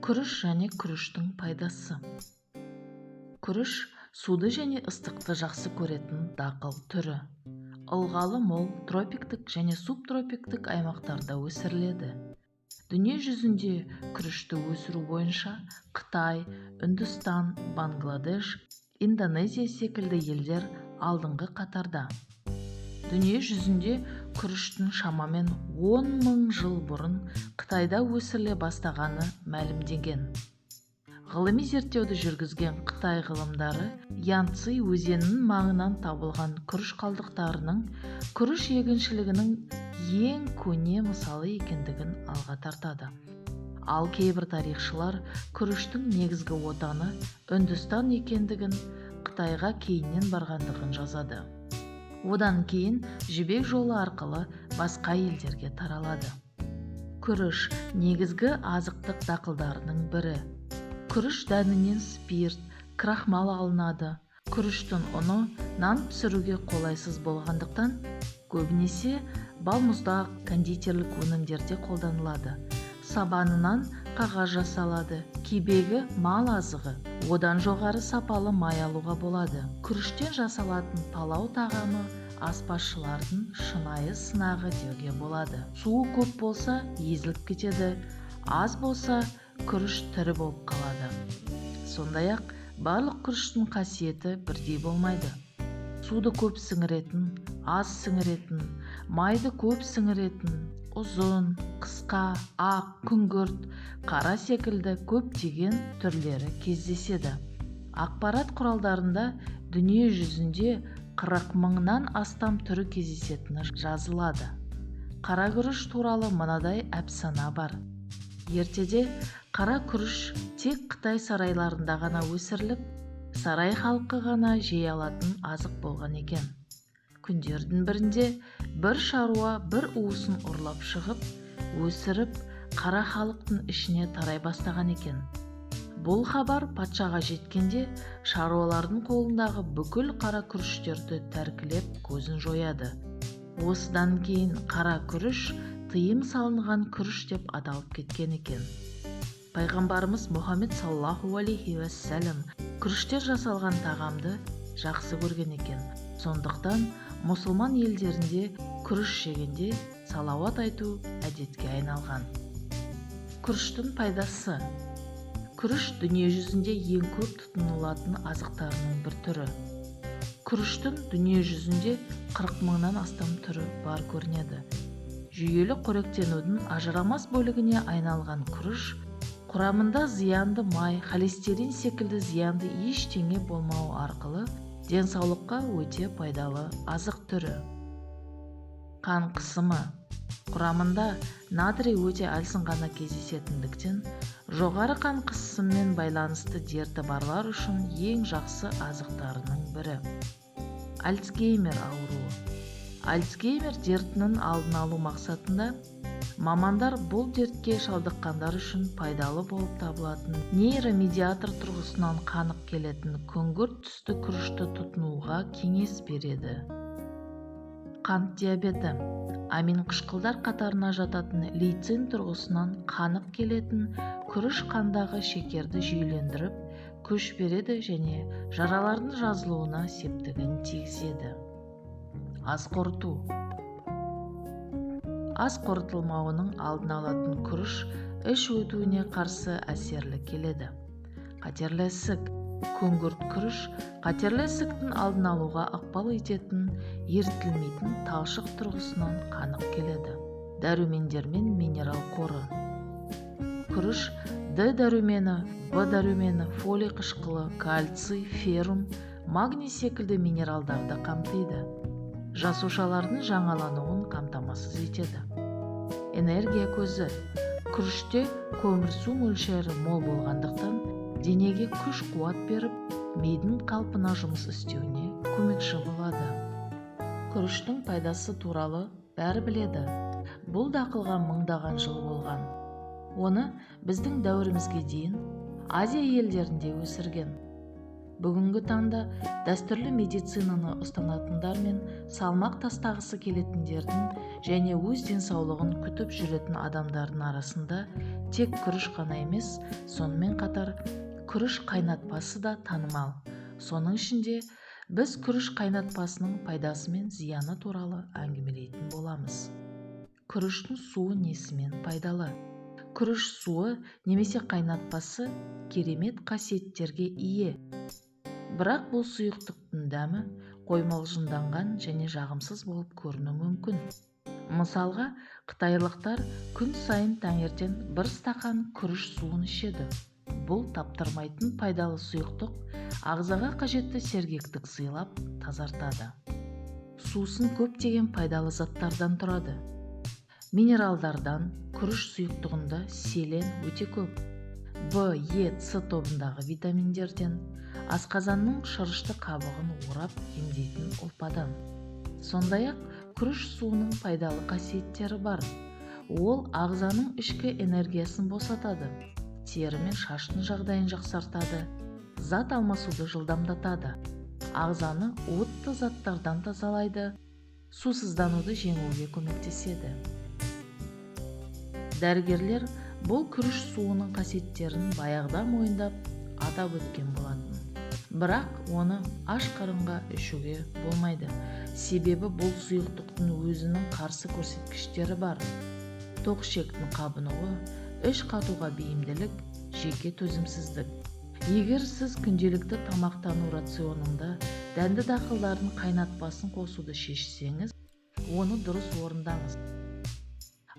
Күріш және күріштің пайдасы. Күріш суды және ыстықты жақсы көретін дақыл түрі. Ылғалы мол тропиктік және субтропиктік аймақтарда өсіріледі. Дүние жүзінде күрішті өсіру бойынша Қытай, Үндістан, Бангладеш, Индонезия секілді елдер алдыңғы қатарда. Дүние жүзінде күріштің шамамен 10 000 жыл бұрын Қытайда өсіріле бастағаны мәлімдеген. Ғылыми зерттеуді жүргізген Қытай ғылымдары Янцзы өзенінің маңынан табылған күріш қалдықтарының күріш егіншілігінің ең көне мысалы екендігін алға тартады. Ал кейбір тарихшылар күріштің негізгі отаны Үндістан екендігін, Қытайға кейіннен барғандығын жазады. Одан кейін жібек жолы арқылы басқа елдерге таралады. Күріш негізгі азықтық дақылдарының бірі. Күріш дәнінен спирт, крахмал алынады. Күріштің ұны нан пісіруге қолайсыз болғандықтан көбінесе балмұздақ, кондитерлік өнімдерде қолданылады. Сабанынан қағаз жасалады. Кебегі мал азығы. Одан жоғары сапалы май алуға болады. Күріштен жасалатын палау тағамы аспазшылардың шынайы сынағы деуге болады. Суы көп болса езіліп кетеді, аз болса күріш тірі болып қалады. Сондай-ақ барлық күріштің қасиеті бірдей болмайды. Суды көп сіңіретін, аз сіңіретін, майды көп сіңіретін, ұзын, қысқа, ақ, күңгірт, қара секілді көптеген түрлері кездеседі. Ақпарат құралдарында дүние жүзінде 40 000-нан астам түрі кездесетіні жазылады. Қара күріш туралы мынадай әпсана бар. Ертеде қара күріш тек Қытай сарайларында ғана өсіріліп, сарай халқы ғана жей алатын азық болған екен. Күндердің бірінде бір шаруа бір уысын ұрлап шығып, өсіріп, қара халықтың ішіне тарай бастаған екен. Бұл хабар патшаға жеткенде шаруалардың қолындағы бүкіл қара күріштерді тәркілеп көзін жояды. Осыдан кейін қара күріш тыйым салынған күріш деп аталып кеткен екен. Пайғамбарымыз Мұхаммед саллаллаху алейхи уассалам күріштен жасалған тағамды жақсы көрген екен. Сондықтан мұсылман елдерінде күріш жегенде салауат айту әдетке айналған. Күріштің пайдасы. Күріш дүние жүзінде ең көп тұтынылатын азықтарының бір түрі. Күріштің дүние жүзінде 40 000-нан астам түрі бар көрінеді. Жүйелі қоректенудің ажырамас бөлігіне айналған күріш құрамында зиянды май, холестерин секілді зиянды ештеңе болмауы арқылы денсаулыққа өте пайдалы азық түрі. Қан қысымы. Құрамында натрий өте әлсін ғана кездесетіндіктен, жоғары қан қысымымен байланысты дерті барлар үшін ең жақсы азықтарының бірі. Альцгеймер ауруы. Альцгеймер дертінің алдын алу мақсатында мамандар бұл дертке шалдыққандар үшін пайдалы болып табылатын нейромедиатор тұрғысынан қанық келетін күңгірт түсті күрішті тұтынуға кеңес береді. Қант диабеті. Амин қышқылдар қатарына жататын лейцин тұрғысынан қанық келетін күріш қандағы шекерді жүйелендіріп, күш береді және жаралардың жазылуына септігін тигізеді. Ас қорыту. Ас қорытылмауының алдын алатын күріш іш өтуіне қарсы әсерлі келеді. Қатерлі ісік. Күңгірт күріш қатерлі ісіктің алдын алуға ықпал ететін ерітілмейтін талшық тұрғысынан қанық келеді. Дәрумендер мен минерал қоры. Күріш Д дәрумені, В дәрумені, фолий қышқылы, кальций, феррум, магний секілді минералдарды қамтиды. Жасушалардың жаңалануын қамтамасыз етеді. Энергия көзі. Күріште көмірсу мөлшері мол болғандықтан денеге күш қуат беріп, мидың қалпына жұмыс істеуіне көмекші болады. Күріштің пайдасы туралы бәрі біледі. Бұл дақылға мыңдаған жыл болған. Оны біздің дәуірімізге дейін Азия елдерінде өсірген. Бүгінгі таңда дәстүрлі медицинаны ұстанатындар мен салмақ тастағысы келетіндердің және өз денсаулығын күтіп жүретін адамдардың арасында тек күріш қана емес, сонымен қатар күріш қайнатпасы да танымал. Соның ішінде біз күріш қайнатпасының пайдасы мен зияны туралы әңгімелейтін боламыз. Күріштің суы несімен пайдалы? Күріш суы немесе қайнатпасы керемет қасиеттерге ие. Бірақ бұл сұйықтықтың дәмі қоймалжыңданған және жағымсыз болып көрінуі мүмкін. Мысалға, қытайлықтар күн сайын таңертең бір стақан күріш суын ішеді. Бұл таптырмайтын пайдалы сұйықтық ағзаға қажетті сергектік сыйлап тазартады. Сусын көптеген пайдалы заттардан тұрады. Минералдардан күріш сұйықтығында селен өте көп. В, Е, С тобындағы витаминдерден, асқазанның шырышты қабығын орап емдейтін ұлпадан. Сондай-ақ күріш суының пайдалы қасиеттері бар. Ол ағзаның ішкі энергиясын босатады, тері мен шаштың жағдайын жақсартады, зат алмасуды жылдамдатады, ағзаны уытты заттардан тазалайды, сусыздануды жеңуге көмектеседі. Дәрігерлер бұл күріш суының қасиеттерін баяғыда мойындап атап өткен болатын. Бірақ оны аш қарынға ішуге болмайды. Себебі бұл сұйықтықтың өзінің қарсы көрсеткіштері бар. Тоқ ішектің қабынуы, іш қатуға бейімділік, жеке төзімсіздік. Егер сіз күнделікті тамақтану рационында дәнді дақылдардың қайнатпасын қосуды шешсеңіз, оны дұрыс орындаңыз.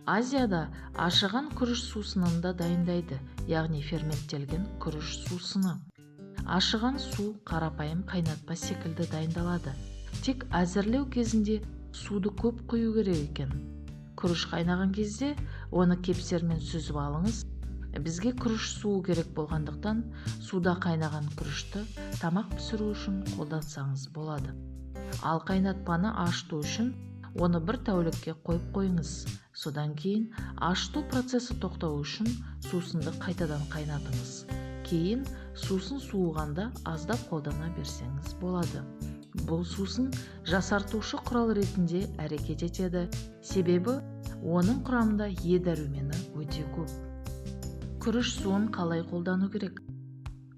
Азияда ашыған күріш сусынын да дайындайды, яғни ферменттелген күріш сусыны. Ашыған су қарапайым қайнатпа секілді дайындалады. Тек әзірлеу кезінде суды көп құю керек екен. Күріш қайнаған кезде оны кепсермен сүзіп алыңыз. Бізге күріш суы керек болғандықтан, суда қайнаған күрішті тамақ пісіру үшін қолдансаңыз болады. Ал қайнатпаны ашыту үшін оны бір тәулікке қойып қойыңыз. Содан кейін ашыту процесі тоқтау үшін сусынды қайтадан қайнатыңыз. Кейін сусын суығанда аздап қолдана берсеңіз болады. Бұл сусын жасартушы құрал ретінде әрекет етеді, себебі оның құрамында Е дәрумені өте көп. Күріш суын қалай қолдану керек?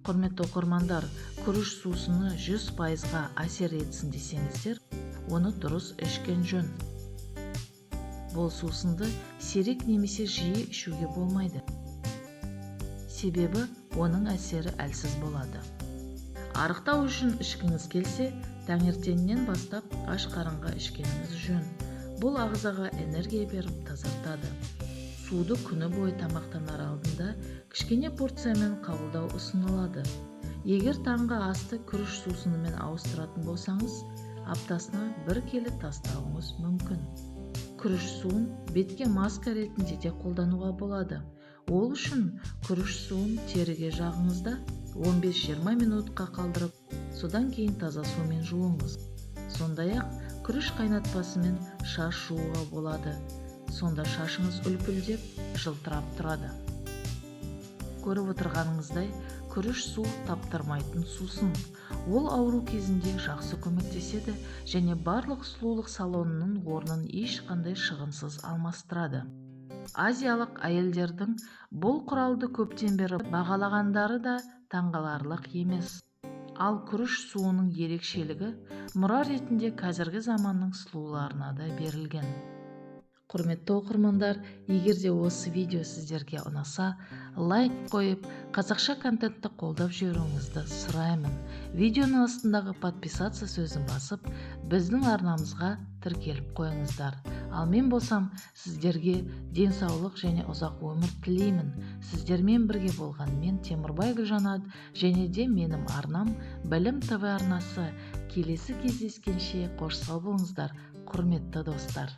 Құрметті оқырмандар, күріш сусыны 100%-ға әсер етсін десеңіздер, оны дұрыс ішкен жөн. Бұл сусынды сирек немесе жиі ішуге болмайды. Себебі оның әсері әлсіз болады. Арықтау үшін ішкіңіз келсе, таңертеңнен бастап аш қарынға ішкеніңіз жөн. Бұл ағзаға энергия беріп тазартады. Суды күні бойы тамақтанар алдында кішкене порциямен қабылдау ұсынылады. Егер таңғы асты күріш сусынымен ауыстыратын болсаңыз, аптасына 1 келі тастауыңыз мүмкін. Күріш суын бетке маска ретінде де қолдануға болады. Ол үшін күріш суын теріге жағыңызда 15-20 минутқа қалдырып, содан кейін таза сумен жуыңыз. Сондай-ақ күріш қайнатпасымен шаш жууға болады. Сонда шашыңыз үлпілдеп, жылтырап тұрады. Көріп отырғаныңыздай, күріш су таптырмайтын сусын. Ол ауру кезінде жақсы көмектеседі және барлық сұлулық салонының орнын ешқандай шығынсыз алмастырады. Азиялық әйелдердің бұл құралды көптен бері бағалағандары да таңғаларлық емес. Ал күріш суының ерекшелігі мұра ретінде қазіргі заманның сұлуларына да берілген. Құрметті оқырмандар, егер де осы видео сіздерге ұнаса, лайк қойып, қазақша контентті қолдап жіберуіңізді сұраймын. Видеоның астындағы подписаться сөзін басып, біздің арнамызға тіркеліп қойыңыздар. Ал мен болсам, сіздерге денсаулық және ұзақ өмір тілеймін. Сіздермен бірге болған мен Темірбай Гүлжанат және де менің арнам Білім ТВ арнасы. Келесі кездескенше қош сау болыңыздар, құрметті достар.